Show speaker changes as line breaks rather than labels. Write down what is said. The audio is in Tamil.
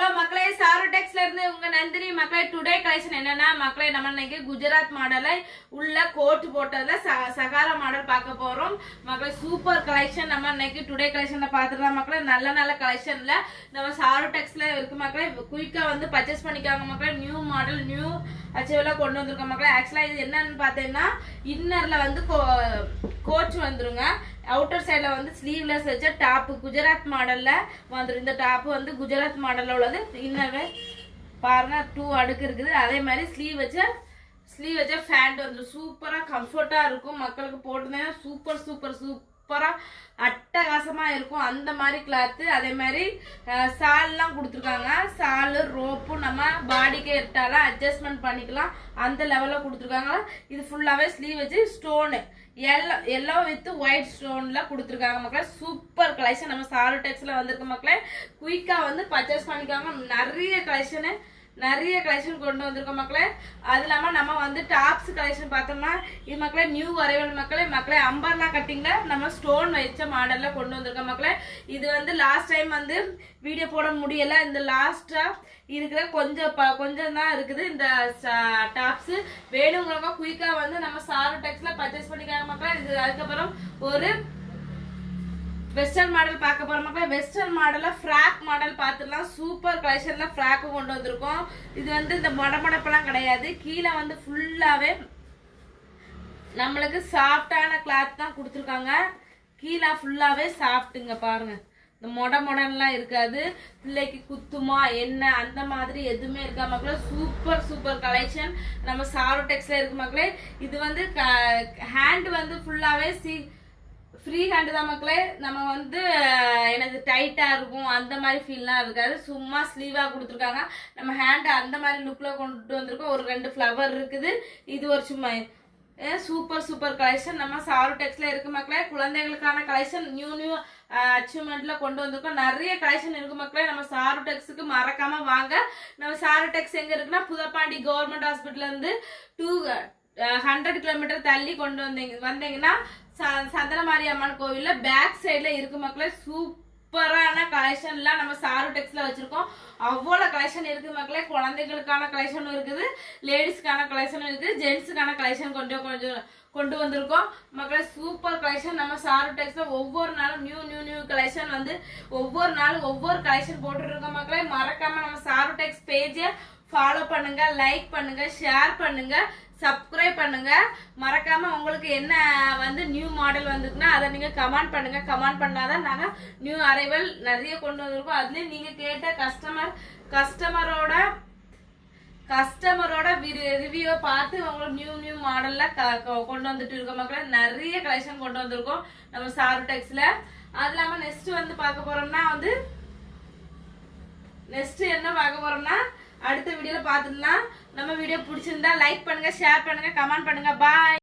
ஹலோ மக்களே, சாரு டெக்ஸ்ல இருந்து உங்க நந்தினி. மக்களே, டுடே கலெக்ஷன் என்னன்னா மக்களே, நம்ம இன்னைக்கு குஜராத் மாடலை உள்ள கோட் போட்டதுல சகாரா மாடல் பார்க்க போறோம் மக்களே. சூப்பர் கலெக்ஷன் நம்ம இன்னைக்கு டுடே கலெக்ஷன்ல பாத்துக்கலாம் மக்களே. நல்ல நல்ல கலெக்ஷன்ல நம்ம சாரு டெக்ஸ்ல இருக்கு மக்களே. குயிக்கா வந்து பர்ச்சேஸ் பண்ணிக்காங்க மக்களே. நியூ மாடல் நியூ அச்சீவ்ல கொண்டு வந்திருக்கோம் மக்களே. ஆக்சுவலா இது என்னன்னு பாத்தீங்கன்னா இன்னர்ல வந்து கோச் வந்துருங்க. அவுட்டர் சைட்ல வந்து ஸ்லீவ்லெஸ் வச்ச டாப் குஜராத் மாடல்ல வந்துடும். இந்த டாப் வந்து குஜராத் மாடல்ல உள்ளது. இன்னவே பாருங்க 2 அடுக்கு இருக்குது. அதே மாதிரி ஸ்லீவ் வச்ச ஃபேண்ட் வந்துடும். சூப்பரா கம்ஃபர்ட்டா இருக்கும். மக்களுக்கு போட்டுருந்தேன்னா சூப்பர் சூப்பர் சூப்பரா அட்டகாசமா இருக்கும். அந்த மாதிரி கிளாத்து. அதே மாதிரி சால்லாம் கொடுத்துருக்காங்க. சாலு ரோப்பு நம்ம பாடிக்கு எட்டாலாம் அட்ஜஸ்ட்மெண்ட் பண்ணிக்கலாம். அந்த லெவல்ல கொடுத்துருக்காங்க. இது ஃபுல்லாவே ஸ்லீவ் வச்சு ஸ்டோனு எல்லோ வித் ஒயிட் ஸ்டோன்ல கொடுத்துருக்காங்க மக்களே. சூப்பர் கலெக்ஷன் நம்ம சாரு டெக்ஸ்ல வந்திருக்க மக்களே. குயிக்கா வந்து பர்ச்சேஸ் பண்ணிக்காங்க. நிறைய கலெக்ஷன் கொண்டு வந்திருக்கோம் மக்களே. அது இல்லாம நம்ம வந்து டாப்ஸ் கலெக்ஷன் பார்த்தோம்னா இது மக்களே நியூ அரைவல் மக்களே அம்பர்லா கட்டிங்ல நம்ம ஸ்டோன் வச்ச மாடல்ல கொண்டு வந்திருக்கோம் மக்களே. இது வந்து லாஸ்ட் டைம் வந்து வீடியோ போட முடியல. இந்த லாஸ்டா இருக்கிற கொஞ்சம் தான் இருக்குது இந்த டாப்ஸ். வேணுங்கிறவங்க குயிக்கா வந்து நம்ம சாரு டெக்ஸ்ல பர்ச்சேஸ் பண்ணிக்காங்க மக்களே. இது அதுக்கப்புறம் ஒரு வெஸ்டர்ன் மாடல் பார்க்க போற மக்களே. வெஸ்டர்ன் மாடல்ல ஃப்ராக் மாடல் பார்த்துடலாம். சூப்பர் கலெக்ஷன்ல ஃப்ராக் கொண்டு வந்திருக்கோம். இது வந்து இந்த மடமடப்பெல்லாம் கிடையாது. கீழே வந்து ஃபுல்லாவே நம்மளுக்கு சாஃப்டான கிளாத் தான் கொடுத்துருக்காங்க. கீழே ஃபுல்லாவே சாஃப்ட்டுங்க பாருங்க. இந்த மொடன்லாம் இருக்காது. பிள்ளைக்கு குத்துமா என்ன அந்த மாதிரி எதுவுமே இருக்கா மக்களே. சூப்பர் சூப்பர் கலெக்ஷன் நம்ம சாரு டெக்ஸ்ல இருக்கு மக்களே. இது வந்து ஹேண்ட் வந்து ஃபுல்லாவே ஃப்ரீ ஹேண்ட் தான் மக்களே. நம்ம வந்து எனக்கு டைட்டா இருக்கும் அந்த மாதிரி ஃபீல்லாம் இருக்காது. சும்மா ஸ்லீவா கொடுத்துருக்காங்க. நம்ம ஹேண்ட் அந்த மாதிரி லுக்ல கொண்டு வந்திருக்கோம். ஒரு 2 ஃப்ளவர் இருக்குது. இது ஒரு சும்மா சூப்பர் சூப்பர் கலெக்ஷன் நம்ம சாரு டெக்ஸ்ல இருக்கு மக்களே. குழந்தைகளுக்கான கலெக்ஷன் நியூ அச்சீவ்மெண்ட்ல கொண்டு வந்திருக்கோம். நிறைய கலெக்ஷன் இருக்கு மக்களே. நம்ம சாரு டெக்ஸுக்கு மறக்காம வாங்க. நம்ம சாரு டெக்ஸ் எங்க இருக்குன்னா புதப்பாண்டி கவர்மெண்ட் ஹாஸ்பிட்டல்ல இருந்து 100 கிலோமீட்டர் தள்ளி கொண்டு வந்தீங்கன்னா சந்திரமாரி அம்மன் கோவில்ல பேக் சைட்ல இருக்கு மக்களே. சூப்பரான கலெக்ஷன்லாம் நம்ம சாரு டெக்ஸ்ல வச்சிருக்கோம். அவ்வளவு கலெக்ஷன் இருக்கு மக்களே. குழந்தைகளுக்கான கலெக்ஷனும் இருக்குது, லேடிஸ்க்கான கலெக்ஷனும் இருக்குது, ஜென்ஸுக்கான கலெக்ஷன் கொஞ்சம் கொண்டு வந்திருக்கோம் மக்களே. சூப்பர் கலெக்ஷன் நம்ம சாரு டெக்ஸ்ல ஒவ்வொரு நாளும் நியூ கலெக்ஷன் வந்து ஒவ்வொரு நாளும் ஒவ்வொரு கலெக்ஷன் போட்டுட்டு இருக்கோம் மக்களே. மறக்காம நம்ம சாரு டெக்ஸ் பேஜை ஃபாலோ பண்ணுங்க, லைக் பண்ணுங்க, ஷேர் பண்ணுங்க, சப்ஸ்கிரைப் பண்ணுங்க. மறக்காம உங்களுக்கு என்ன வந்து நியூ மாடல் வந்திருக்குன்னா அதை நீங்க கமெண்ட் பண்ணுங்க. கமெண்ட் பண்ணாதான் நாங்க நியூ அரைவல் நிறைய கொண்டு வந்திருக்கோம். அதுலயும் நீங்க கேட்ட கஸ்டமரோட ரிவ்யூ பார்த்து உங்களுக்கு நியூ மாடல்ல கொண்டு வந்துட்டு இருக்கோம் மக்களே. நிறைய கலெக்ஷன் கொண்டு வந்திருக்கோம் நம்ம சாரு டெக்ஸ்ல. அது இல்லாம நெக்ஸ்ட் வந்து பார்க்க போறோம்னா வந்து அடுத்த வீடியோல பாத்துக்கலாம். நம்ம வீடியோ பிடிச்சிருந்தா லைக் பண்ணுங்க, ஷேர் பண்ணுங்க, கமெண்ட் பண்ணுங்க. பாய்.